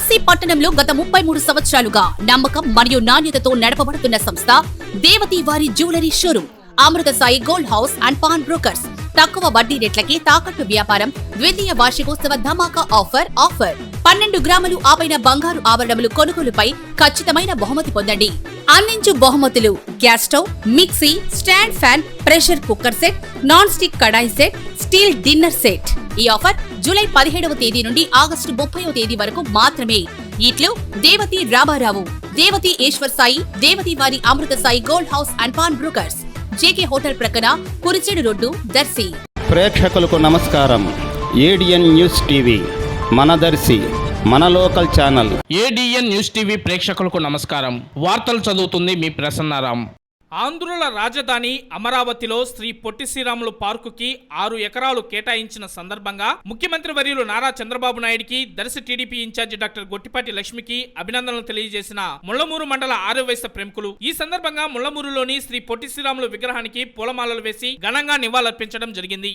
దర్శి పట్టణంలో గత 33 సంవత్సరాలుగా నమ్మకం మరియు నాణ్యతతో నడపబడుతున్న సంస్థ దేవతి వారి jewellery showroom Amrutha Sai gold house and pawn brokers. తక్కువ వడ్డీ రేట్లకి తాకట్టు వ్యాపారం, ద్వితీయ వార్షికోత్సవ ధమాకా ఆఫర్ 12 గ్రాములు ఆపైన బంగారు ఆభరణములు కొనుగోలుపై ఖచ్చితమైన బహుమతి పొందండి. అందించు బహుమతులు: gas stove, mixie, stand fan, pressure cooker set, non stick కడాయి సెట్, స్టీల్ డిన్నర్ సెట్. ఈ ఆఫర్ జూలై 17వ తేదీ నుండి ఆగస్టు 30వ తేదీ వరకు మాత్రమే. ఇట్లు దేవతి రామారావు, దేవతి ఈశ్వర్ సాయి, దేవతి వారి Amrutha Sai gold house and pawn brokers, JK hotel ప్రక్కన, కురిచేడు రోడ్డు, దర్శి. ప్రేక్షకులకు నమస్కారం. ఏడిఎన్ న్యూస్ టీవీ మన దర్శి, మన local channel. ADN news TV ప్రేక్షకులకు నమస్కారం. వార్తలు చదువుతుంది మీ ప్రసన్నారాం. ఆంధ్రుల రాజధాని అమరావతిలో శ్రీ పొట్టి శ్రీరాములు పార్కుకి 6 ఎకరాలు కేటాయించిన సందర్భంగా ముఖ్యమంత్రి వర్యులు నారా చంద్రబాబు నాయుడికి, Darsi TDP incharge doctor Gottipati లక్ష్మికి అభినందనలు తెలియజేసిన ముళ్లమూరు మండల ఆర్యవైశ్య ప్రముఖులు. ఈ సందర్భంగా ముళ్లమూరులోని శ్రీ పొట్టి శ్రీరాములు విగ్రహానికి పూలమాలలు వేసి ఘనంగా నివాళులర్పించడం జరిగింది.